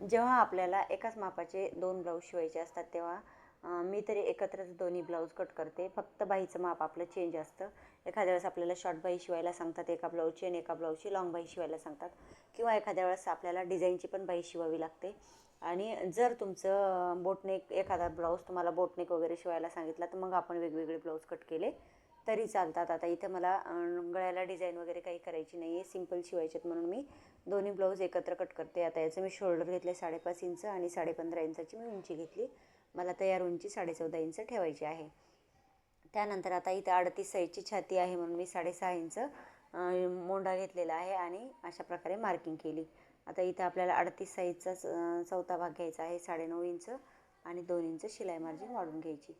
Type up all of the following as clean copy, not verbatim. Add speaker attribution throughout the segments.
Speaker 1: जेव्हा आपल्याला एकाच मापाचे 2 ब्लाऊज शिवायचे असतात तेव्हा मी तरी एकत्रच दोन्ही ब्लाऊज कट करते. फक्त बाहीचं माप आपलं चेंज असतं. एखाद्या वेळेस आपल्याला शॉर्ट बाही शिवायला सांगतात एका ब्लाऊजची आणि एका ब्लाऊजची लाँग बाही शिवायला सांगतात, किंवा एखाद्या वेळेस आपल्याला डिझाईनची पण बाही शिवावी लागते. आणि जर तुमचं बोटनेक एखादा ब्लाऊज तुम्हाला बोटनेक वगैरे शिवायला सांगितला तर मग आपण वेगवेगळे ब्लाऊज कट केले तरी चालतात. आता इथं मला गळ्याला डिझाईन वगैरे काही करायची नाही आहे, सिंपल शिवायचे आहेत म्हणून मी दोन्ही ब्लाऊज एकत्र कट करते. आता याचं मी शोल्डर घेतले 5.5 इंच आणि 15.5 इंचाची मी उंची घेतली. मला तयार उंची 14.5 इंच ठेवायची आहे. त्यानंतर आता इथं 38 साईजची छाती आहे म्हणून मी 6.5 इंच मोंढा घेतलेला आहे आणि अशा प्रकारे मार्किंग केली. आता इथं आपल्याला 38 साईजचा चौथा भाग घ्यायचा आहे, 9.5 इंच आणि 2 इंच शिलाई मार्जिन वाढून घ्यायची.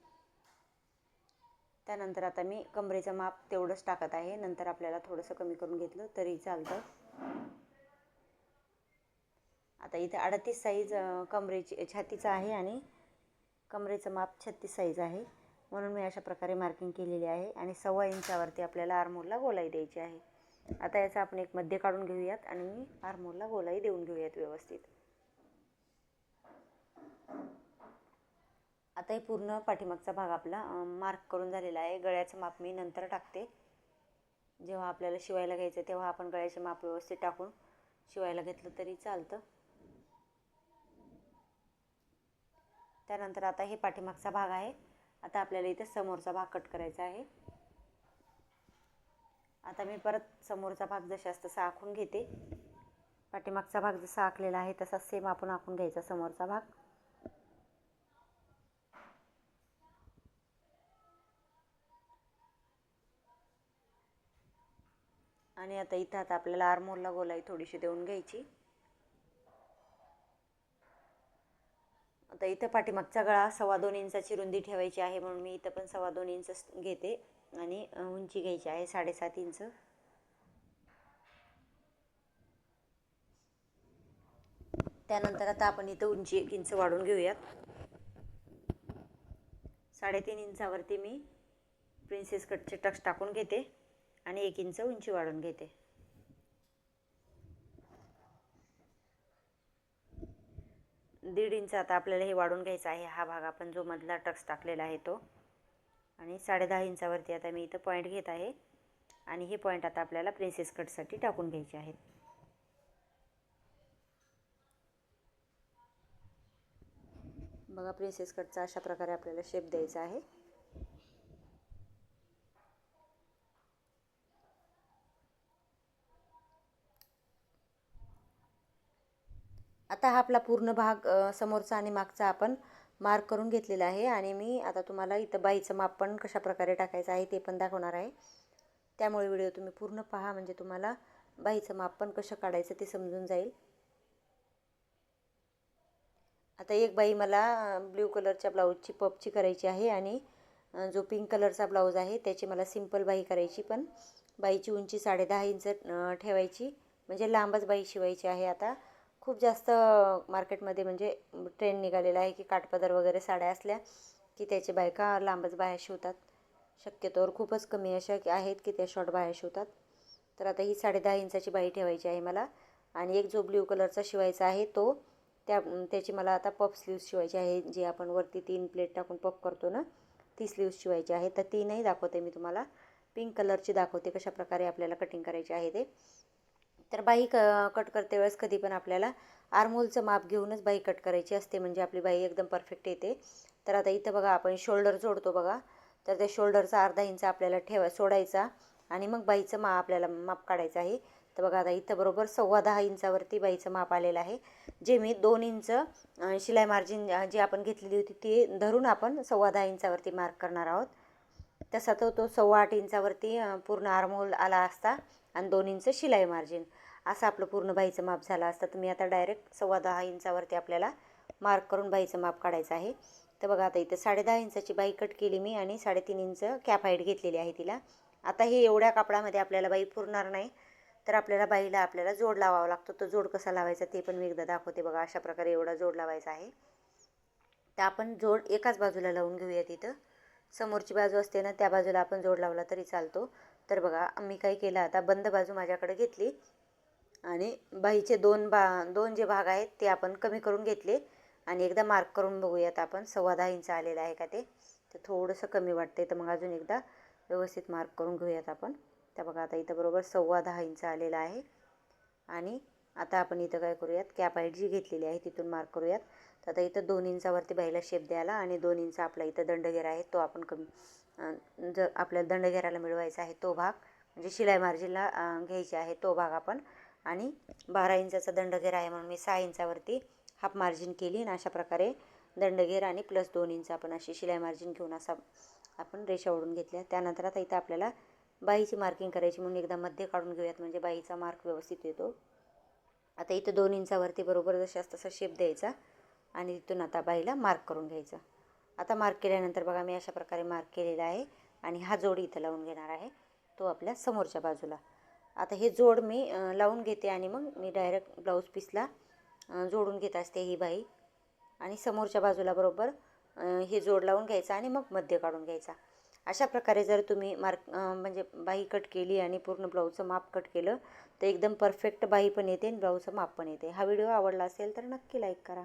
Speaker 1: त्यानंतर आता मी कमरेचं माप तेवढंच टाकत आहे, नंतर आपल्याला थोडंसं कमी करून घेतलं तरी चालतं. आता इथे 38 साईज कमरेची छातीचं आहे आणि कमरेचं माप 36 साईज आहे म्हणून मी अशा प्रकारे मार्किंग केलेली आहे. आणि 1.25 इंचावरती आपल्याला आर्महोलला गोलाई द्यायची आहे. आता याचा आपण एक मध्य काढून घेऊयात आणि आर्महोलला गोलाई देऊन घेऊयात व्यवस्थित. आता हे पूर्ण पाठीमागचा भाग आपला मार्क करून झालेला आहे. गळ्याचं माप मी नंतर टाकते. जेव्हा आपल्याला शिवायला घ्यायचं तेव्हा आपण गळ्याचे माप व्यवस्थित टाकून शिवायला घेतलं तरी चालतं. त्यानंतर आता हे पाठीमागचा भाग आहे. आता आपल्याला इथे समोरचा भाग कट करायचा आहे. आता मी परत समोरचा भाग जशास तसा आखून घेते. पाठीमागचा भाग जसा आखलेला आहे तसा सेम आपण आखून घ्यायचा समोरचा भाग. आणि आता इथं आपल्याला आर्महोलला गोलाई थोडीशी देऊन घ्यायची. आता इथं पाठीमागचा गळा 2.25 इंचाची रुंदी ठेवायची आहे म्हणून मी इथं पण 2.25 इंच घेते आणि उंची घ्यायची आहे 7.5 इंच. त्यानंतर आता आपण इथं उंची 1 इंच वाढवून घेऊयात. 3.5 इंचावरती मी प्रिन्सेस कटचे टक्स टाकून घेते आणि 1 इंच उंची वाढवून घेते. दीड इंच आता आपल्याला हे वाढून घ्यायचं आहे. हा भाग आपण जो मधला टक्स टाकलेला आहे तो. आणि 10.5 इंचावरती आता मी इथं पॉईंट घेत आहे आणि हे पॉईंट आता आपल्याला प्रिन्सेस कटसाठी टाकून घ्यायचे आहेत. बघा, प्रिन्सेस कटचा अशा प्रकारे आपल्याला शेप द्यायचा आहे. आता हा आपला पूर्ण भाग समोरचा आणि मागचा आपण मार्क करून घेतलेला आहे. आणि मी आता तुम्हाला इथं बाहीचं माप पण कशा प्रकारे टाकायचं आहे ते पण दाखवणार आहे. त्यामुळे व्हिडिओ तुम्ही पूर्ण पहा, म्हणजे तुम्हाला बाहीचं माप पण कसं काढायचं ते समजून जाईल. आता एक बाही मला ब्ल्यू कलरच्या ब्लाऊजची पपची करायची आहे आणि जो पिंक कलरचा ब्लाऊज आहे त्याची मला सिंपल बाही करायची, पण बाहीची उंची 10.5 इंच ठेवायची, म्हणजे लांबच बाही शिवायची आहे. आता खूप जास्त मार्केटमध्ये म्हणजे ट्रेंड निघालेला आहे की काठपदर वगैरे साड्या असल्या की त्याचे बायका लांबच बाह्या शिवतात. शक्यतोवर खूपच कमी अशा आहेत की त्या शॉर्ट बाह्या शिवतात. तर आता ही 10.5 इंचाची बाही ठेवायची आहे मला. आणि एक जो ब्ल्यू कलरचा शिवायचा आहे तो त्याची मला आता पफ स्लीव्स शिवायची आहे, जी आपण वरती 3 प्लेट टाकून पफ करतो ना, ती स्लीव्स शिवायची आहे. तर ती नाही दाखवते मी तुम्हाला, पिंक कलरची दाखवते कशा प्रकारे आपल्याला कटिंग करायची आहे ते. तर बाही कट करते वेळेस कधी पण आपल्याला आर्महोलचं माप घेऊनच बाही कट करायची असते, म्हणजे आपली बाही एकदम परफेक्ट येते. तर आता इथं बघा, आपण शोल्डर जोडतो बघा, तर त्या शोल्डरचा अर्धा इंच आपल्याला सोडायचा आणि मग बाहीचं आपल्याला माप काढायचं आहे. तर बघा, आता इथं बरोबर 10.25 इंचावरती बाहीचं माप आलेलं आहे, जे मी 2 इंच शिलाई मार्जिन जी आपण घेतलेली होती ती धरून आपण 10.25 इंचावरती मार्क करणार आहोत. तसा तो 8.25 इंचावरती पूर्ण आर्महोल आला असता आणि 2 इंच शिलाई मार्जिन असं आपलं पूर्ण बाहीचं माप झालं असतं. तर मी आता डायरेक्ट 10.25 इंचावरती आपल्याला मार्क करून बाहीचं माप काढायचं आहे. तर बघा, आता इथं 10.5 इंचाची बाही कट केली मी आणि 3.5 इंच कॅप हाईट घेतलेली आहे तिला. आता हे एवढ्या कापडामध्ये आपल्याला बाही पुरणार नाही, तर आपल्याला बाहीला आपल्याला जोड लावावा लागतो. तो जोड कसा लावायचा ते पण मी एकदा दाखवते. बघा, अशा प्रकारे एवढा जोड लावायचा आहे. तर आपण जोड एकाच बाजूला लावून घेऊया. तिथं समोरची बाजू असते ना, त्या बाजूला आपण जोड लावला तरी चालतो. तर बघा, मी काय केलं, आता बंद बाजू माझ्याकडे घेतली आणि बाहीचे दोन जे भाग आहेत ते आपण कमी करून घेतले आणि एकदा मार्क करून बघूयात आपण 10.25 इंच आलेलं आहे का ते. तर थोडंसं कमी वाटतंय तर मग अजून एकदा व्यवस्थित मार्क करून घेऊयात आपण. तर बघा आता इथं बरोबर 10.25 इंच आलेलं आहे. आणि आता आपण इथं काय करूयात, कॅप हाईट जी घेतलेली आहे तिथून मार्क करूयात. तर आता इथं 2 इंचावरती बाहीला शेप द्यायला आणि 2 इंच आपला इथं दंडघेरा आहे तो आपण जर आपल्याला दंडघेराला मिळवायचा आहे तो भाग, म्हणजे शिलाई मार्जिनला घ्यायची आहे तो भाग आपण. आणि 12 इंचाचा दंडघेर आहे म्हणून मी 6 इंचावरती हाफ मार्जिन केली आणि अशा प्रकारे दंडघेर आणि प्लस 2 इंच आपण अशी शिलाई मार्जिन घेऊन असा आपण रेषा ओढून घेतल्या. त्यानंतर आता इथं आपल्याला बाहीची मार्किंग करायची म्हणून एकदा मध्ये काढून घेऊयात, म्हणजे बाहीचा मार्क व्यवस्थित येतो. आता इथं 2 इंचावरती बरोबर जशास तसा शेप द्यायचा आणि तिथून आता बाहीला मार्क करून घ्यायचा. आता मार्क केल्यानंतर बघा मी अशा प्रकारे मार्क केलेला आहे आणि हा जोड इथं लावून घेणार आहे तो आपल्या समोरच्या बाजूला. आता हे जोड मी लावून घेते आणि मग मी डायरेक्ट ब्लाऊज पीसला जोडून घेत असते ही बाही. आणि समोरच्या बाजूला बरोबर हे जोड लावून घ्यायचा आणि मग मध्ये काढून घ्यायचा. अशा प्रकारे जर तुम्ही म्हणजे बाही कट केली आणि पूर्ण ब्लाऊजचं माप कट केलं तर एकदम परफेक्ट बाही पण येते आणि ब्लाऊजचं माप पण येते. हा व्हिडिओ आवडला असेल तर नक्की लाईक करा.